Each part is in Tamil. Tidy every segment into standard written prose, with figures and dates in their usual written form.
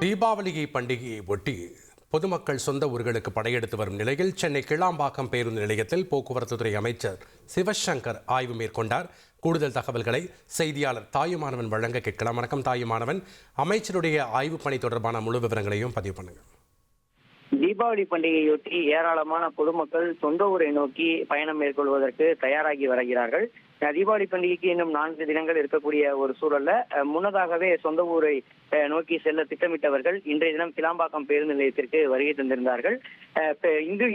தீபாவளி பண்டிகையை ஒட்டி பொதுமக்கள் சொந்த ஊர்களுக்கு படையெடுத்து வரும் நிலையில் சென்னை கிளாம்பாக்கம் பேருந்து நிலையத்தில் போக்குவரத்துத்துறை அமைச்சர் சிவசங்கர் ஆய்வு மேற்கொண்டார். கூடுதல் தகவல்களை செய்தியாளர் தாயுமானவன் வழங்க கேட்கலாம். வணக்கம் தாயுமானவன், அமைச்சருடைய ஆய்வு பணி தொடர்பான முழு விவரங்களையும் பதிவு பண்ணுங்க. தீபாவளி பண்டிகையொட்டி ஏராளமான பொதுமக்கள் சொந்த ஊரை நோக்கி பயணம் மேற்கொள்வதற்கு தயாராகி வருகிறார்கள். தீபாவளி பண்டிகைக்கு இன்னும் 4 தினங்கள் இருக்கக்கூடிய ஒரு சூழல்ல முன்னதாகவே சொந்த ஊரை நோக்கி செல்ல திட்டமிட்டவர்கள் இன்றைய தினம் கிளாம்பாக்கம் பேருந்து நிலையத்திற்கு வருகை தந்திருந்தார்கள்.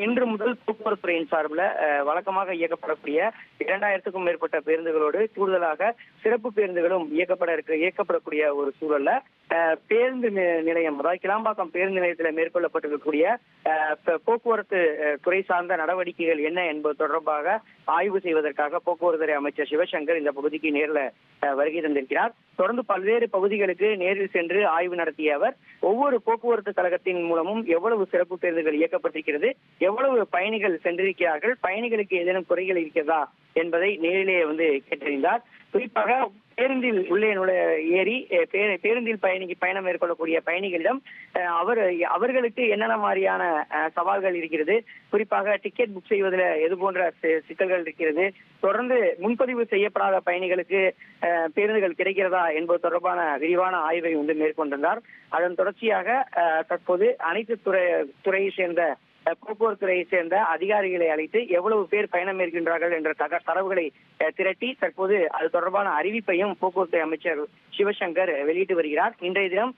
இன்று முதல் போக்குவரத்துறையின் சார்பில் வழக்கமாக இயக்கப்படக்கூடிய 2000க்கும் மேற்பட்ட பேருந்துகளோடு கூடுதலாக சிறப்பு பேருந்துகளும் இயக்கப்படக்கூடிய ஒரு சூழல்ல பேருந்து நிலையம், அதாவது கிளாம்பாக்கம் பேருந்து நிலையத்தில் மேற்கொள்ளப்பட்டிருக்கக்கூடிய போக்குவரத்து துறை சார்ந்த நடவடிக்கைகள் என்ன என்பது தொடர்பாக ஆய்வு செய்வதற்காக போக்குவரத்துறை அமைச்சர் சிவசங்கர் இந்த பகுதிக்கு நேரில் வருகை தந்திருக்கிறார். தொடர்ந்து பல்வேறு பகுதிகளுக்கு நேரில் சென்று ஆய்வு நடத்திய அவர் ஒவ்வொரு போக்குவரத்து கழகத்தின் மூலமும் எவ்வளவு சிறப்பு பேருந்துகள் இயக்கப்பட்டிருக்கிறது, எவ்வளவு பயணிகள் சென்றிருக்கிறார்கள், பயணிகளுக்கு ஏதேனும் குறைகள் இருக்கிறதா என்பதை நேரிலேயே கேட்டறிந்தார். குறிப்பாக பேருந்தில் உள்ளே ஏறி பேருந்தில் பயணம் மேற்கொள்ளக்கூடிய பயணிகளிடம் அவர்களுக்கு என்னென்ன மாதிரியான சவால்கள் இருக்கிறது, குறிப்பாக டிக்கெட் புக் செய்வதில் எது போன்ற சிக்கல்கள் இருக்கிறது, தொடர்ந்து முன்பதிவு செய்யப்படாத பயணிகளுக்கு பேருந்துகள் கிடைக்கிறதா என்பது தொடர்பான விரிவான ஆய்வை மேற்கொண்டிருந்தார். அதன் தொடர்ச்சியாக தற்போது அனைத்து துறையை சேர்ந்த போக்குவரத்துறையை சேர்ந்த அதிகாரிகளை அழைத்து எவ்வளவு பேர் பயணம் மேற்கின்றார்கள் என்ற தரவுகளை திரட்டி தற்போது அது தொடர்பான அறிவிப்பையும் போக்குவரத்து அமைச்சர் சிவசங்கர் வெளியிட்டு வருகிறார். இன்றைய தினம்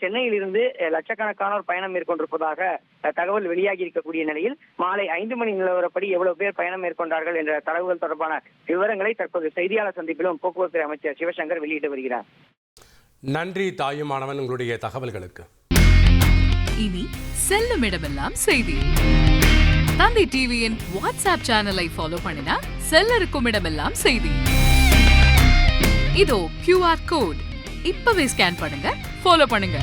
சென்னையில் இருந்து லட்சக்கணக்கானோர் பயணம் மேற்கொண்டிருப்பதாக தகவல் வெளியாகி இருக்கக்கூடிய நிலையில் மாலை 5 மணி நிலவரப்படி எவ்வளவு பேர் பயணம் மேற்கொண்டார்கள் என்ற தரவுகள் தொடர்பான விவரங்களை தற்போது செய்தியாளர் சந்திப்பிலும் போக்குவரத்து அமைச்சர் சிவசங்கர் வெளியிட்டு வருகிறார். நன்றி தாயுமானவன், உங்களுடைய தகவல்களுக்கு. இனி செல்லும் இடமெல்லாம் செய்தி. தந்தை டிவியின் வாட்ஸ்அப் சேனலை ஃபாலோ பண்ணினா செல்ல இருக்கும் இடமெல்லாம் செய்தி. இதோ QR கோட், இப்பவே ஸ்கேன் பண்ணுங்க, ஃபாலோ பண்ணுங்க.